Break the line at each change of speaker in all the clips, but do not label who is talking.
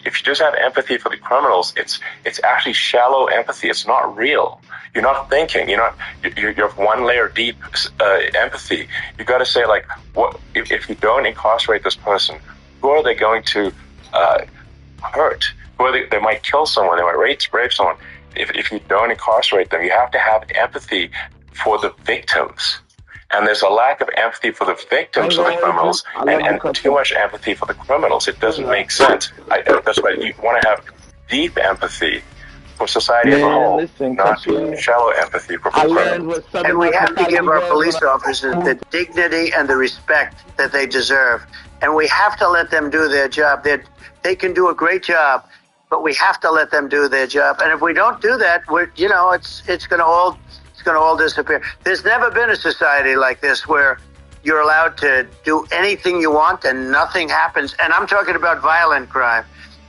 if you just have empathy for the criminals, it's actually shallow empathy. It's not real. You're not thinking. You have one layer deep empathy. You got to say, like, what if you don't incarcerate this person? Who are they going to hurt? Who are they might kill someone. They might rape someone. If you don't incarcerate them, you have to have empathy for the victims. And there's a lack of empathy for the victims of the criminals, and too much empathy for the criminals. It doesn't make sense. That's why you want to have deep empathy for society as a whole, not shallow empathy for criminals.
And we have to give our police officers the dignity and the respect that they deserve. And we have to let them do their job. They can do a great job, but we have to let them do their job. And if we don't do that, it's going to all disappear. There's never been a society like this where you're allowed to do anything you want and nothing happens. And I'm talking about violent crime.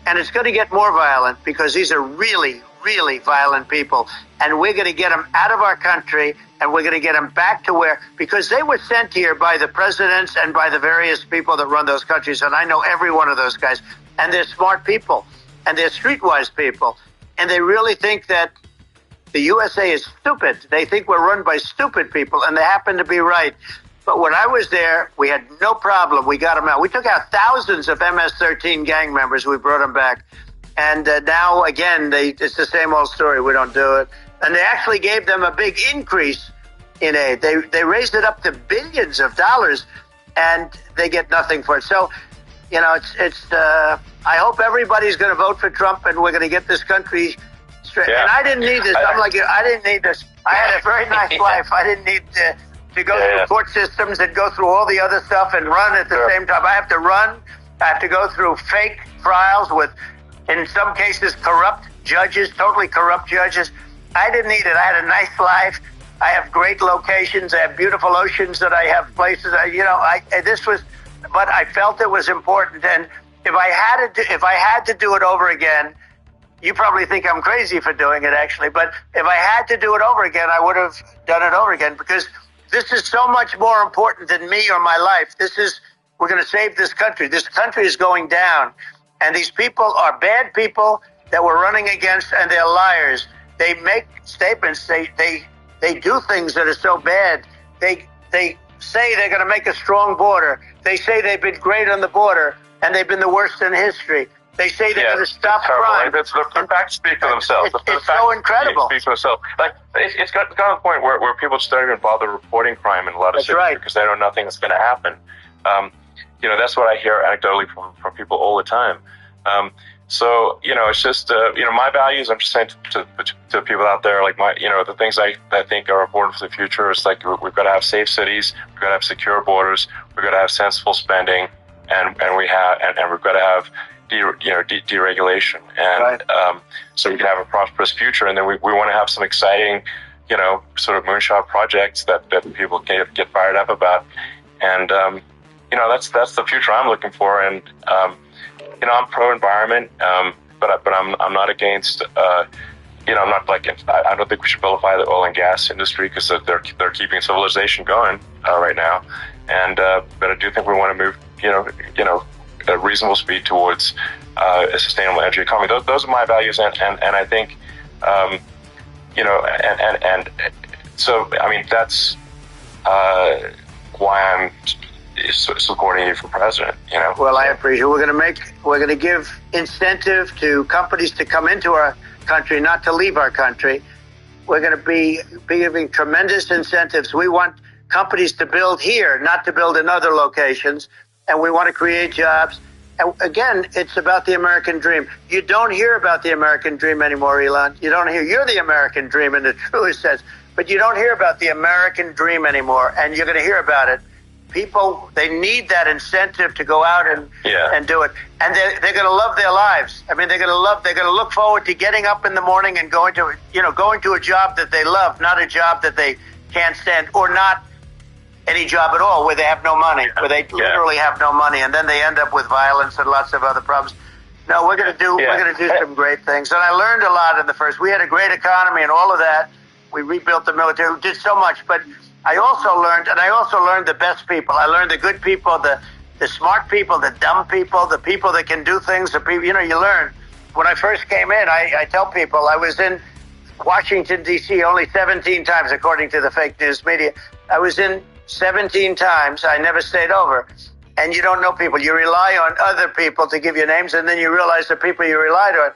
And it's going to get more violent because these are really, really violent people. And we're going to get them out of our country, and we're going to get them back to where, because they were sent here by the presidents and by the various people that run those countries. And I know every one of those guys. And they're smart people, and they're streetwise people. And they really think that the USA is stupid. They think we're run by stupid people, and they happen to be right. But when I was there, we had no problem. We got them out. We took out thousands of MS-13 gang members. We brought them back. And now, again, it's the same old story. We don't do it. And they actually gave them a big increase in aid. They raised it up to billions of dollars, and they get nothing for it. So, I hope everybody's going to vote for Trump, and we're going to get this country straight. Yeah. And I didn't need this. I'm like you. I didn't need this. I had a very nice life. I didn't need to go through court systems and go through all the other stuff and run at the same time. I have to run. I have to go through fake trials with, in some cases, corrupt judges, totally corrupt judges. I didn't need it. I had a nice life. I have great locations. I have beautiful oceans that I have places. But I felt it was important. And if I had to do it over again, you probably think I'm crazy for doing it, actually. But if I had to do it over again, I would have done it over again, because this is so much more important than me or my life. We're going to save this country. This country is going down. And these people are bad people that we're running against, and they're liars. They make statements. They do things that are so bad. They say they're going to make a strong border. They say they've been great on the border, and they've been the worst in history. They say they're going to stop crime.
The facts speak for themselves.
It's so incredible.
Speak for themselves. Like, it's got to the point where people just don't even bother reporting crime in a lot of cities because they know nothing is going to happen. That's what I hear anecdotally from people all the time. So it's just, my values, I'm just saying to people out there, like the things I think are important for the future is, like, we've got to have safe cities, we've got to have secure borders, we've got to have sensible spending, and we've got to have deregulation, and so we can have a prosperous future. And then we want to have some exciting, sort of moonshot projects that people can get fired up about. And that's the future I'm looking for. And I'm pro-environment, but I'm not against. I'm not like, I don't think we should vilify the oil and gas industry, because they're keeping civilization going right now. And but I do think we want to move a reasonable speed towards a sustainable energy economy. Those are my values, and I think and so I mean that's why I'm supporting you for president.
Well, I appreciate it. We're going to give incentive to companies to come into our country, not to leave our country. We're going to be giving tremendous incentives. We want companies to build here, not to build in other locations. And we want to create jobs. And again, it's about the American dream. You don't hear about the American dream anymore, Elon. You don't hear. You're the American dream in the truest sense. But you don't hear about the American dream anymore. And you're going to hear about it. People, they need that incentive to go out and do it. And they're going to love their lives. I mean, they're going to look forward to getting up in the morning and going to a job that they love, not a job that they can't stand, or not any job at all, where they have no money, where they literally have no money, and then they end up with violence and lots of other problems. No, we're going to do some great things. And I learned a lot in the first. We had a great economy and all of that. We rebuilt the military. We did so much, but I also learned the best people. I learned the good people, the the smart people, the dumb people, the people that can do things, the people, you learn. When I first came in, I tell people I was in Washington, D.C. only 17 times, according to the fake news media. I was in 17 times. I never stayed over. And you don't know people. You rely on other people to give you names, and then you realize the people you relied on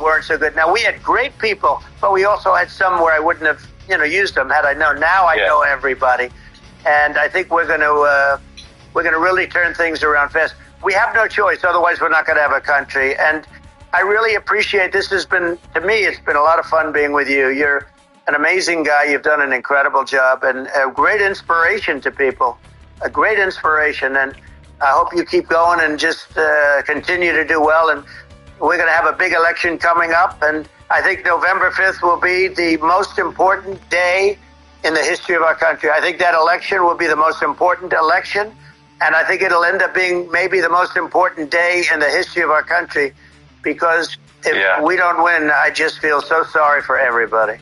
weren't so good. Now, we had great people, but we also had some where I wouldn't have, used them had I known. Now I know everybody. And I think we're going to really turn things around fast. We have no choice. Otherwise, we're not going to have a country. And I really appreciate this. To me, it's been a lot of fun being with you. You're an amazing guy. You've done an incredible job and a great inspiration to people, a great inspiration. And I hope you keep going and just continue to do well. And we're going to have a big election coming up. And I think November 5th will be the most important day in the history of our country. I think that election will be the most important election. And I think it'll end up being maybe the most important day in the history of our country. Because if we don't win, I just feel so sorry for everybody.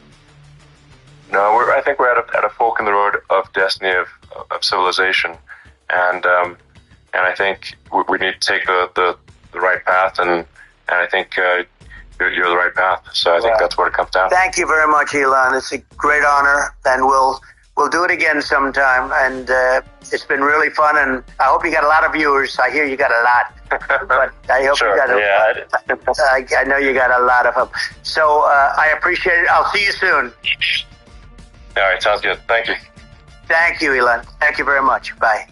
No, I think we're at a fork in the road of destiny of civilization, and I think we need to take the right path, and I think you're the right path. So I think that's what it comes down to.
Thank you very much, Elon. It's a great honor, and we'll do it again sometime. And it's been really fun, and I hope you got a lot of viewers. I hear you got a lot. But I hope you got I know you got a lot of them. So I appreciate it. I'll see you soon.
All right, sounds good. Thank you.
Thank you, Elon. Thank you very much. Bye.